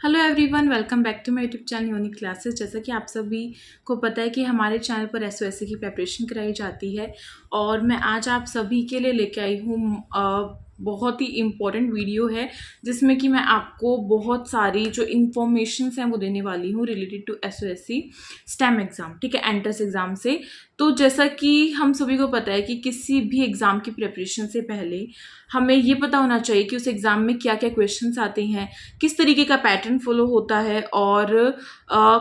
Hello everyone, welcome back to my YouTube channel unique classes. जैसा कि आप सभी को पता है कि हमारे चैनल पर एसओएससी की प्रिपरेशन कराई जाती है और मैं आज आप सभी के लिए लेके आई हूँ बहुत ही इम्पोर्टेंट वीडियो है जिसमें कि मैं आपको बहुत सारी जो इन्फॉर्मेशंस हैं वो देने वाली हूँ related to SOSC STEM exam. ठीक है, एंट्रेंस एग्ज़ाम से। तो जैसा कि हम सभी को पता है कि किसी भी एग्ज़ाम की प्रिपरेशन से पहले हमें ये पता होना चाहिए कि उस एग्ज़ाम में क्या क्या क्वेश्चंस आते हैं, किस तरीके का पैटर्न फॉलो होता है और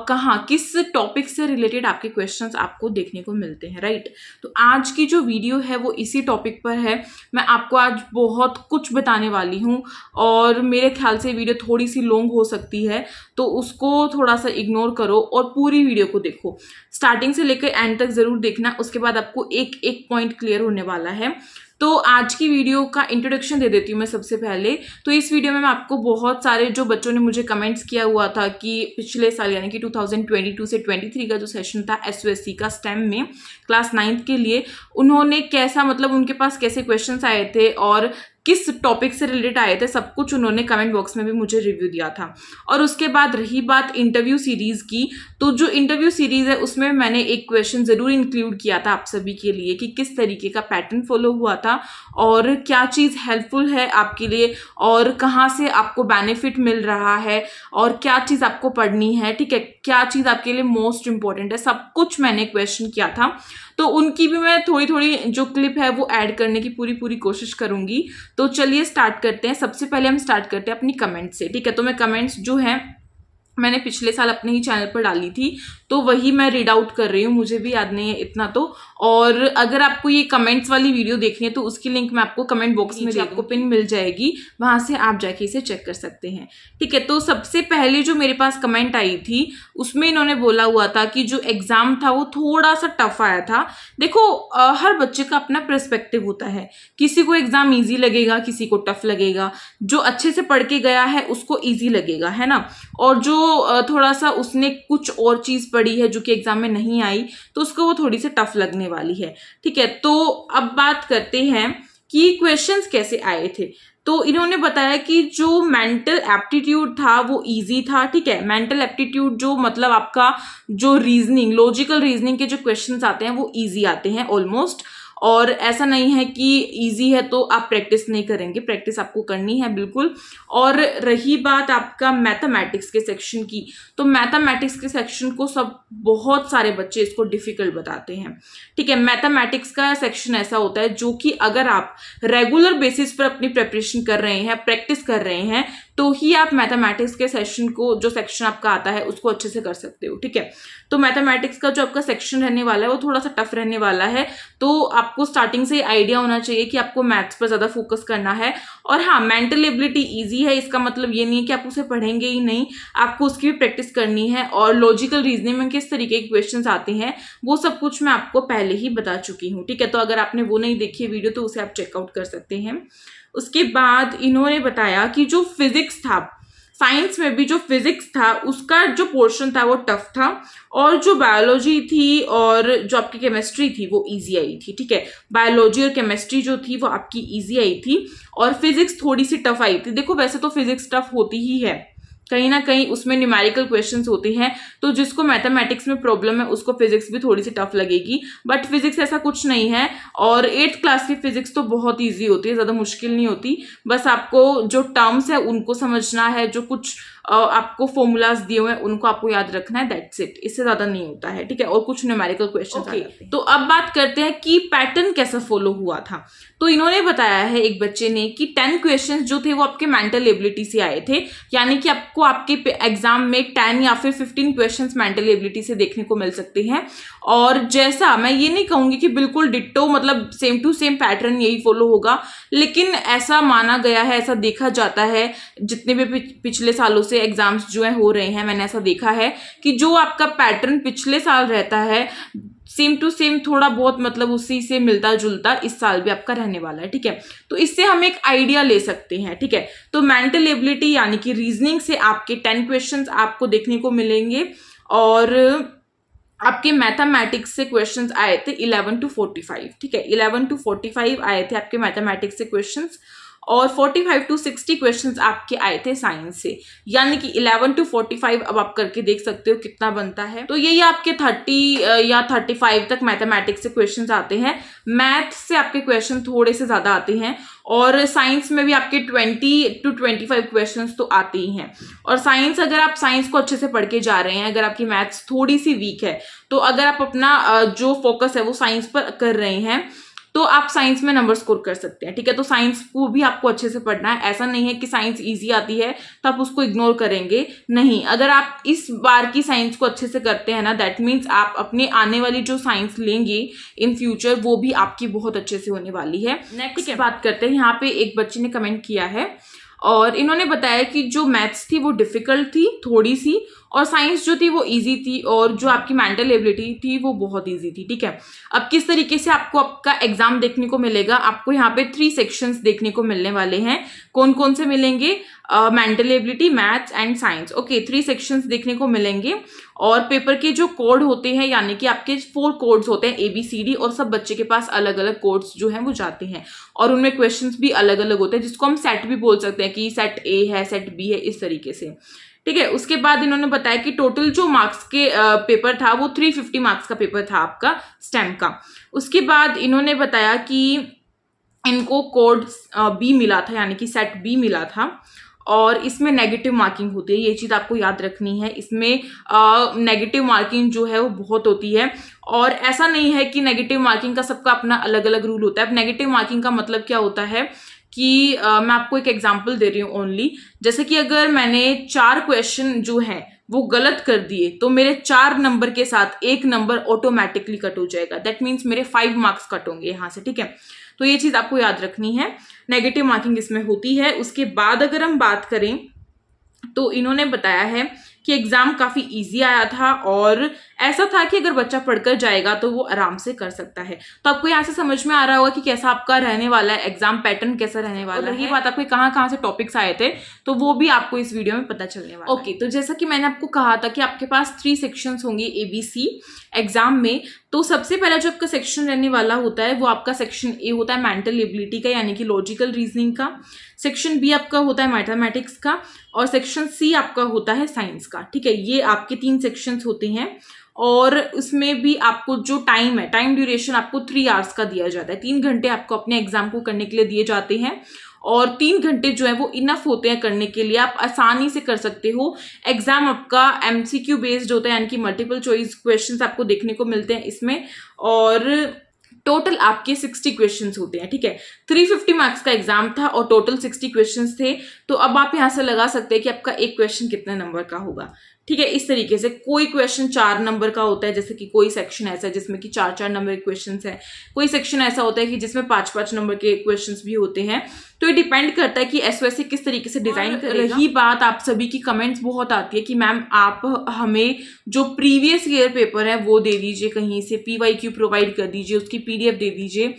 कहाँ किस टॉपिक से रिलेटेड आपके क्वेश्चंस आपको देखने को मिलते हैं। राइट, तो आज की जो वीडियो है वो इसी टॉपिक पर है। मैं आपको आज बहुत कुछ बताने वाली हूँ और मेरे ख्याल से वीडियो थोड़ी सी लॉन्ग हो सकती है, तो उसको थोड़ा सा इग्नोर करो और पूरी वीडियो को देखो, स्टार्टिंग से लेकर एंड तक ज़रूर देखना। उसके बाद आपको एक एक पॉइंट क्लियर होने वाला है। तो आज की वीडियो का इंट्रोडक्शन दे देती हूँ मैं सबसे पहले। तो इस वीडियो में मैं आपको बहुत सारे जो बच्चों ने मुझे कमेंट्स किया हुआ था कि पिछले साल यानी कि 2022 से 23 का जो सेशन था एसओएससी का स्टेम में क्लास 9th के लिए, उन्होंने कैसा मतलब उनके पास कैसे क्वेश्चंस आए थे और किस टॉपिक से रिलेटेड आए थे, सब कुछ उन्होंने कमेंट बॉक्स में भी मुझे रिव्यू दिया था। और उसके बाद रही बात इंटरव्यू सीरीज की, तो जो इंटरव्यू सीरीज है उसमें मैंने एक क्वेश्चन जरूर इंक्लूड किया था आप सभी के लिए कि किस तरीके का पैटर्न फॉलो हुआ था और क्या चीज़ हेल्पफुल है आपके लिए और कहाँ से आपको बेनिफिट मिल रहा है और क्या चीज़ आपको पढ़नी है। ठीक है, क्या चीज़ आपके लिए मोस्ट इंपॉर्टेंट है, सब कुछ मैंने क्वेश्चन किया था। तो उनकी भी मैं थोड़ी थोड़ी जो क्लिप है वो ऐड करने की पूरी कोशिश करूंगी। तो चलिए स्टार्ट करते हैं। सबसे पहले हम स्टार्ट करते हैं अपनी कमेंट से। ठीक है, तो मैं कमेंट्स जो हैं मैंने पिछले साल अपने ही चैनल पर डाली थी, तो वही मैं रीड आउट कर रही हूँ, मुझे भी याद नहीं है इतना तो। और अगर आपको ये कमेंट्स वाली वीडियो देखनी है तो उसकी लिंक मैं आपको कमेंट बॉक्स में आपको पिन मिल जाएगी, वहां से आप जाके इसे चेक कर सकते हैं। ठीक है, तो सबसे पहले जो मेरे पास कमेंट आई थी उसमें इन्होंने बोला हुआ था कि जो एग्जाम था वो थोड़ा सा टफ आया था। देखो, हर बच्चे का अपना पर्सपेक्टिव होता है, किसी को एग्जाम ईजी लगेगा, किसी को टफ लगेगा। जो अच्छे से पढ़ के गया है उसको ईजी लगेगा, है ना। और जो थोड़ा सा उसने कुछ और चीज पढ़ी है जो कि एग्जाम में नहीं आई, तो उसको वो थोड़ी सी टफ लगने वाली है। ठीक है, तो अब बात करते हैं कि क्वेश्चंस कैसे आए थे। तो इन्होंने बताया कि जो मेंटल एप्टीट्यूड था वो इजी था। ठीक है, मेंटल एप्टीट्यूड जो मतलब आपका जो रीजनिंग, लॉजिकल रीजनिंग के जो क्वेश्चंस आते हैं वो इजी आते हैं ऑलमोस्ट। और ऐसा नहीं है कि इजी है तो आप प्रैक्टिस नहीं करेंगे, प्रैक्टिस आपको करनी है बिल्कुल। और रही बात आपका मैथमेटिक्स के सेक्शन की, तो मैथमेटिक्स के सेक्शन को सब बहुत सारे बच्चे इसको डिफिकल्ट बताते हैं। ठीक है, मैथमेटिक्स का सेक्शन ऐसा होता है जो कि अगर आप रेगुलर बेसिस पर अपनी प्रिपरेशन कर रहे हैं, प्रैक्टिस कर रहे हैं, तो ही आप मैथमेटिक्स के सेशन को, जो सेक्शन आपका आता है, उसको अच्छे से कर सकते हो। ठीक है, तो मैथमेटिक्स का जो आपका सेक्शन रहने वाला है वो थोड़ा सा टफ रहने वाला है। तो आपको स्टार्टिंग से आइडिया होना चाहिए कि आपको मैथ्स पर ज्यादा फोकस करना है। और हाँ, मेंटल एबिलिटी इजी है, इसका मतलब ये नहीं है कि आप उसे पढ़ेंगे ही नहीं, आपको उसकी भी प्रैक्टिस करनी है। और लॉजिकल रीजनिंग में किस तरीके के क्वेश्चंस आते हैं वो सब कुछ मैं आपको पहले ही बता चुकी हूँ। ठीक है, तो अगर आपने वो नहीं देखी है वीडियो तो उसे आप चेकआउट कर सकते हैं। उसके बाद इन्होंने बताया कि जो फिजिक्स था, साइंस में भी जो फिजिक्स था उसका जो पोर्शन था वो टफ था, और जो बायोलॉजी थी और जो आपकी केमिस्ट्री थी वो इजी आई थी। ठीक है, बायोलॉजी और केमिस्ट्री जो थी वो आपकी इजी आई थी और फिजिक्स थोड़ी सी टफ आई थी। देखो, वैसे तो फिजिक्स टफ होती ही है, कहीं ना कहीं उसमें न्यूमेरिकल क्वेश्चंस होते हैं, तो जिसको मैथमेटिक्स में प्रॉब्लम है उसको फिजिक्स भी थोड़ी सी टफ लगेगी। बट फिजिक्स ऐसा कुछ नहीं है, और 8th क्लास की फिजिक्स तो बहुत ईजी होती है, ज्यादा मुश्किल नहीं होती। बस आपको जो टर्म्स है उनको समझना है, जो कुछ आपको फॉर्मूलाज दिए हुए हैं उनको आपको याद रखना है, दैट्स इट, इससे ज्यादा नहीं होता है। ठीक है, और कुछ न्यूमेरिकल क्वेश्चंस आ जाते हैं। तो अब बात करते हैं कि पैटर्न कैसा फॉलो हुआ था। तो इन्होंने बताया है एक बच्चे ने कि 10 क्वेश्चंस जो थे वो आपके मेंटल एबिलिटी से आए थे, यानी कि आपको आपके एग्जाम में 10 या फिर 15 क्वेश्चंस मेंटल एबिलिटी से देखने को मिल सकते हैं। और जैसा मैं ये नहीं कहूंगी कि बिल्कुल डिट्टो मतलब सेम टू सेम पैटर्न यही फॉलो होगा, लेकिन ऐसा माना गया है, ऐसा देखा जाता है, जितने भी पिछले सालों से एग्जाम्स जो है हो रहे हैं मैंने ऐसा देखा है कि जो आपका पैटर्न पिछले साल रहता है सेम टू सेम थोड़ा बहुत मतलब उसी से मिलता जुलता इस साल भी आपका रहने वाला है। ठीक है, तो इससे हम एक आइडिया ले सकते हैं। ठीक है, तो मेंटल एबिलिटी यानी कि रीजनिंग से आपके 10 क्वेश्चंस आपको देखने को मिलेंगे, और आपके मैथमेटिक्स से क्वेश्चंस आए थे 11 to 45। ठीक है, 11 to 45 आए थे आपके मैथमेटिक्स से क्वेश्चंस। और 45 to 60 क्वेश्चंस आपके आए थे साइंस से, यानी कि 11 to 45 अब आप करके देख सकते हो कितना बनता है। तो यही आपके 30 या 35 तक मैथमेटिक्स से क्वेश्चंस आते हैं। मैथ से आपके क्वेश्चन थोड़े से ज्यादा आते हैं और साइंस में भी आपके 20 to 25 क्वेश्चंस तो आते ही हैं। और साइंस, अगर आप साइंस को अच्छे से पढ़ के जा रहे हैं, अगर आपकी मैथ्स थोड़ी सी वीक है, तो अगर आप अपना जो फोकस है वो साइंस पर कर रहे हैं तो आप साइंस में नंबर स्कोर कर सकते हैं। ठीक है, तो साइंस को भी आपको अच्छे से पढ़ना है। ऐसा नहीं है कि साइंस इजी आती है तो आप उसको इग्नोर करेंगे, नहीं। अगर आप इस बार की साइंस को अच्छे से करते हैं ना, दैट मीन्स आप अपने आने वाली जो साइंस लेंगे इन फ्यूचर, वो भी आपकी बहुत अच्छे से होने वाली है। नेक्स्ट बात करते हैं, यहाँ पे एक बच्चे ने कमेंट किया है और इन्होंने बताया कि जो मैथ्स थी वो डिफिकल्ट थी थोड़ी सी, और साइंस जो थी वो इजी थी, और जो आपकी मेंटल एबिलिटी थी वो बहुत इजी थी। ठीक है, अब किस तरीके से आपको आपका एग्जाम देखने को मिलेगा, आपको यहाँ पे 3 सेक्शंस देखने को मिलने वाले हैं। कौन कौन से मिलेंगे? Mental ability, maths and science. Okay, 3 sections देखने को मिलेंगे। और पेपर के जो कोड होते हैं, यानी कि आपके 4 कोड्स होते हैं ABCD, और सब बच्चे के पास अलग अलग कोड्स जो हैं वो जाते हैं, और उनमें क्वेश्चंस भी अलग अलग होते हैं, जिसको हम सेट भी बोल सकते हैं कि सेट A है, सेट B है, इस तरीके से। ठीक है, उसके बाद इन्होंने बताया कि टोटल जो मार्क्स के पेपर था वो 350 मार्क्स का पेपर था आपका स्टेम का। उसके बाद इन्होंने बताया कि इनको कोड B मिला था, यानी कि सेट B मिला था, और इसमें नेगेटिव मार्किंग होती है। ये चीज़ आपको याद रखनी है, इसमें नेगेटिव मार्किंग जो है वो बहुत होती है। और ऐसा नहीं है कि नेगेटिव मार्किंग का सबका अपना अलग अलग रूल होता है। अब नेगेटिव मार्किंग का मतलब क्या होता है कि मैं आपको एक एग्जांपल दे रही हूँ ओनली। जैसे कि अगर मैंने 4 क्वेश्चन जो हैं वो गलत कर दिए तो मेरे 4 नंबर के साथ 1 नंबर ऑटोमेटिकली कट हो जाएगा। दैट मीन्स मेरे 5 मार्क्स कट होंगे यहाँ से। ठीक है, तो ये चीज़ आपको याद रखनी है, नेगेटिव मार्किंग इसमें होती है। उसके बाद अगर हम बात करें तो इन्होंने बताया है कि एग्जाम काफी इजी आया था, और ऐसा था कि अगर बच्चा पढ़कर जाएगा तो वो आराम से कर सकता है। तो आपको यहाँ से समझ में आ रहा होगा कि कैसा आपका रहने वाला है, एग्जाम पैटर्न कैसा रहने वाला है। रही बात आपके कहाँ कहाँ से टॉपिक्स आए थे, तो वो भी आपको इस वीडियो में पता चलने वाला है। ओके, तो जैसा कि मैंने आपको कहा था कि आपके पास 3 सेक्शंस होंगे ABC एग्जाम में। तो सबसे पहला जो आपका सेक्शन रहने वाला होता है वो आपका सेक्शन A होता है मेंटल एबिलिटी का, यानी कि लॉजिकल रीजनिंग का। सेक्शन B आपका होता है मैथमेटिक्स का, और सेक्शन C आपका होता है साइंस का। ठीक है, ये आपके 3 सेक्शंस होते हैं, और उसमें भी आपको जो टाइम है, टाइम ड्यूरेशन आपको 3 आवर्स का दिया जाता है। 3 घंटे आपको अपने एग्जाम को करने के लिए दिए जाते हैं, और 3 घंटे जो है वो इनफ होते हैं करने के लिए, आप आसानी से कर सकते हो। एग्जाम आपका MCQ बेस्ड होता है, यानी कि मल्टीपल चॉइस क्वेश्चंस आपको देखने को मिलते हैं इसमें, और टोटल आपके 60 क्वेश्चंस होते हैं। ठीक है, 350 मार्क्स का एग्जाम था और टोटल 60 क्वेश्चंस थे। तो अब आप यहां से लगा सकते हैं कि आपका एक क्वेश्चन कितने नंबर का होगा। ठीक है, इस तरीके से कोई क्वेश्चन 4 नंबर का होता है, जैसे कि कोई सेक्शन ऐसा है जिसमें कि 4-4 नंबर के क्वेश्चंस है, कोई सेक्शन ऐसा होता है कि जिसमें 5-5 नंबर के क्वेश्चंस भी होते हैं। तो ये डिपेंड करता है कि SOSC किस तरीके से डिजाइन करेगा। रही बात आप सभी की कमेंट्स बहुत आती है कि मैम आप हमें जो प्रीवियस ईयर पेपर है वो दे दीजिए, कहीं से PYQ प्रोवाइड कर दीजिए, उसकी PDF दे दीजिए।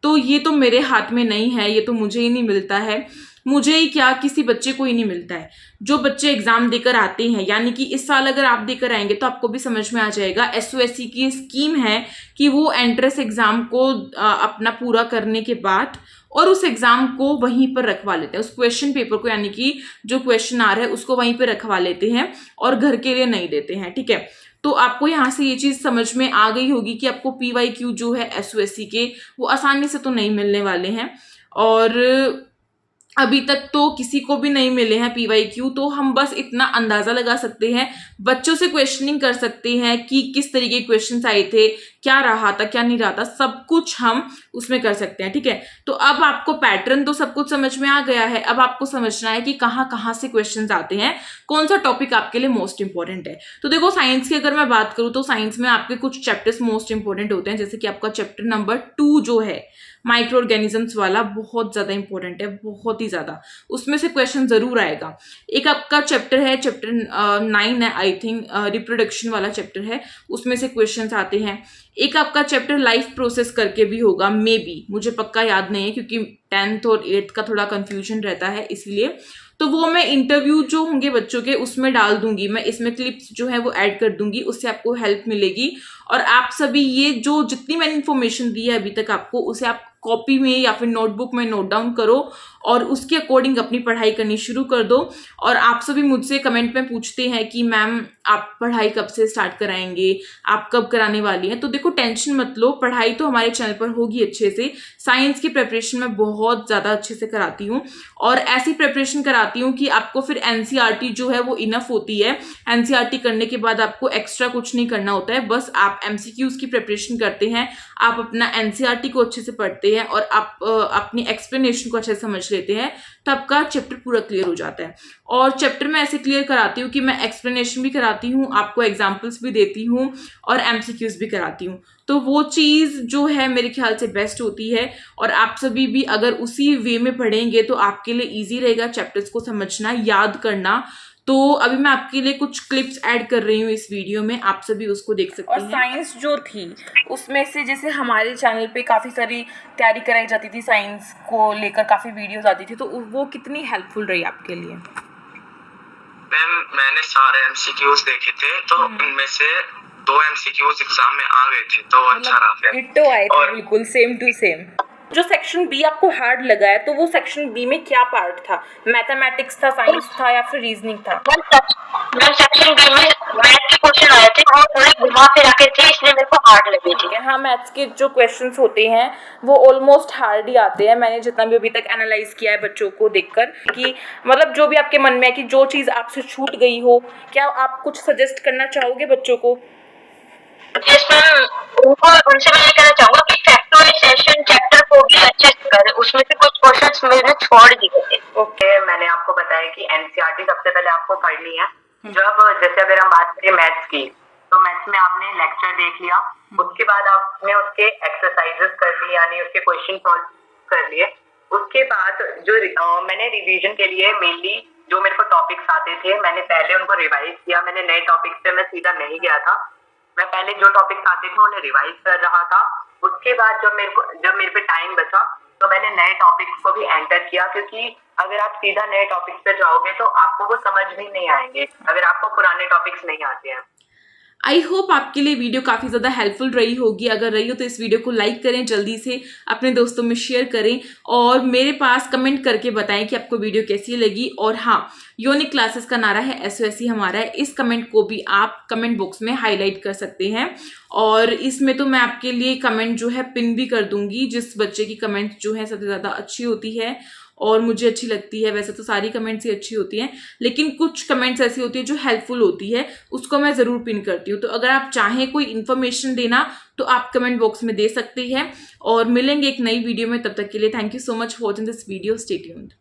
तो ये तो मेरे हाथ में नहीं है, ये तो मुझे ही नहीं मिलता है। मुझे ही क्या, किसी बच्चे को ही नहीं मिलता है। जो बच्चे एग्जाम देकर आते हैं, यानी कि इस साल अगर आप देकर आएंगे तो आपको भी समझ में आ जाएगा, SOSC की स्कीम है कि वो एंट्रेंस एग्जाम को अपना पूरा करने के बाद और उस एग्जाम को वहीं पर रखवा लेते हैं, उस क्वेश्चन पेपर को, यानी कि जो क्वेश्चन आ रहा है उसको वहीं पर रखवा लेते हैं और घर के लिए नहीं देते हैं। ठीक है, तो आपको यहाँ से ये चीज समझ में आ गई होगी कि आपको PYQ जो है SOSC के वो आसानी से तो नहीं मिलने वाले हैं, और अभी तक तो किसी को भी नहीं मिले हैं PYQ। तो हम बस इतना अंदाजा लगा सकते हैं, बच्चों से क्वेश्चनिंग कर सकते हैं कि किस तरीके के क्वेश्चंस आए थे, क्या रहा था, क्या नहीं रहा था, सब कुछ हम उसमें कर सकते हैं। ठीक है, तो अब आपको पैटर्न तो सब कुछ समझ में आ गया है। अब आपको समझना है कि कहाँ कहाँ से क्वेश्चंस आते हैं, कौन सा टॉपिक आपके लिए मोस्ट इंपॉर्टेंट है। तो देखो, साइंस की अगर मैं बात करूँ तो साइंस में आपके कुछ चैप्टर्स मोस्ट इंपॉर्टेंट होते हैं, जैसे कि आपका चैप्टर नंबर 2 जो है माइक्रो ऑर्गेनिजम्स वाला, बहुत ज्यादा इंपॉर्टेंट है, बहुत ही ज्यादा। उसमें से क्वेश्चन जरूर आएगा। एक आपका चैप्टर है, चैप्टर 9 है आई थिंक, रिप्रोडक्शन वाला चैप्टर है, उसमें से क्वेश्चंस आते हैं। एक आपका चैप्टर लाइफ प्रोसेस करके भी होगा, मे बी, मुझे पक्का याद नहीं है क्योंकि 10th और 8th का थोड़ा कंफ्यूजन रहता है, इसलिए। तो वो मैं इंटरव्यू जो होंगे बच्चों के उसमें डाल दूंगी, मैं इसमें क्लिप्स जो है वो ऐड कर दूंगी, उससे आपको हेल्प मिलेगी। और आप सभी ये जो जितनी मैंने इन्फॉर्मेशन दी है अभी तक आपको, उसे आप कॉपी में या फिर नोटबुक में नोट डाउन करो और उसके अकॉर्डिंग अपनी पढ़ाई करनी शुरू कर दो। और आप सभी मुझसे कमेंट में पूछते हैं कि मैम आप पढ़ाई कब से स्टार्ट कराएंगे, आप कब कराने वाली हैं। तो देखो टेंशन मत लो, पढ़ाई तो हमारे चैनल पर होगी अच्छे से। साइंस की प्रिपरेशन मैं बहुत ज़्यादा अच्छे से कराती हूँ और ऐसी प्रिपरेशन कराती हूँ कि आपको फिर एनसीईआरटी जो है वो इनफ होती है। एनसीईआरटी करने के बाद आपको एक्स्ट्रा कुछ नहीं करना होता है, बस आप एमसीक्यूज की प्रिपरेशन करते हैं, आप अपना एनसीईआरटी को अच्छे से पढ़ते हैं और आप अपनी एक्सप्लेनेशन को अच्छे से समझ लेते हैं, तो आपका चैप्टर पूरा क्लियर हो जाता है। और चैप्टर में ऐसे क्लियर कराती हूँ कि मैं एक्सप्लेनेशन भी कराती हूँ, आपको एग्जाम्पल्स भी देती हूँ और एमसीक्यूज भी कराती हूँ। तो वो चीज़ जो है मेरे ख्याल से बेस्ट होती है और आप सभी भी अगर उसी वे में पढ़ेंगे तो आपके लिए ईजी रहेगा चैप्टर्स को समझना, याद करना। तो अभी मैं आपके लिए कुछ क्लिप्स ऐड कर रही हूँ इस वीडियो में, आप सभी उसको देख सकते हैं। और साइंस जो थी उसमें से जैसे हमारे चैनल पे काफ़ी सारी तैयारी कराई जाती थी, साइंस को लेकर काफ़ी वीडियोस आती थी, तो वो कितनी हेल्पफुल रही आपके लिए? मैम मैंने सारे एमसीक्यूज देखे थे, तो उनमें से 2 एमसीक्यूज एग्जाम में आ गए थे, तो अच्छा रहा। डिट्टो आए थे, बिल्कुल सेम टू सेम। जो सेक्शन बी आपको हार्ड लगा है, तो वो सेक्शन बी में क्या पार्ट था? मैथमेटिक्स था, साइंस था या फिर रीजनिंग था? मैम सेक्शन बी में मैथ के क्वेश्चन आए थे और थोड़े घुमा फिरा के थे, इसलिए मेरे को हार्ड लगे थे। हाँ, मैथ्स के जो क्वेश्चंस होते हैं वो ऑलमोस्ट हार्ड ही आते हैं। मैंने जितना भी अभी तक एनालाइज किया है बच्चों को देखकर, कि मतलब जो भी आपके मन में है कि जो चीज़ आपसे छूट गई हो, क्या आप कुछ सजेस्ट करना चाहोगे बच्चों को? यस मैम, उनसे मैं ये कहना चाहूंगा कि फैक्टराइजेशन चैप्टर को भी अच्छे से करें, उसमें से कुछ क्वेश्चंस मैंने छोड़ दिए थे। ओके, मैंने आपको बताया कि एनसीईआरटी सबसे पहले आपको पढ़नी है। जब जैसे अगर हम बात करें मैथ्स की, तो मैथ्स में आपने लेक्चर देख लिया, उसके बाद आपने उसके एक्सरसाइजेस कर लिए, यानी उसके क्वेश्चन सॉल्व कर लिए। उसके बाद जो मैंने रिवीजन के लिए मेनली जो मेरे को टॉपिक्स आते थे, मैंने पहले उनको रिवाइज किया। मैंने नए टॉपिक्स पे मैं सीधा नहीं गया था, मैं पहले जो टॉपिक्स आते थे उन्हें रिवाइज कर रहा था। उसके बाद जब मेरे पे टाइम बचा तो मैंने नए टॉपिक्स को भी एंटर किया, क्योंकि अगर आप सीधा नए टॉपिक्स पे जाओगे तो आपको वो समझ भी नहीं आएंगे अगर आपको पुराने टॉपिक्स नहीं आते हैं। आई होप आपके लिए वीडियो काफ़ी ज़्यादा हेल्पफुल रही होगी। अगर रही हो तो इस वीडियो को लाइक करें, जल्दी से अपने दोस्तों में शेयर करें और मेरे पास कमेंट करके बताएं कि आपको वीडियो कैसी लगी। और हाँ, यूनिक क्लासेस का नारा है एसओएससी हमारा है, इस कमेंट को भी आप कमेंट बॉक्स में हाईलाइट कर सकते हैं। और इसमें तो मैं आपके लिए कमेंट जो है पिन भी कर दूंगी, जिस बच्चे की कमेंट जो है सबसे ज़्यादा अच्छी होती है और मुझे अच्छी लगती है। वैसे तो सारी कमेंट्स ही अच्छी होती हैं, लेकिन कुछ कमेंट्स ऐसी होती है जो हेल्पफुल होती है, उसको मैं ज़रूर पिन करती हूँ। तो अगर आप चाहें कोई इन्फॉर्मेशन देना तो आप कमेंट बॉक्स में दे सकते हैं। और मिलेंगे एक नई वीडियो में, तब तक के लिए thank you so much for watching this video. Stay tuned.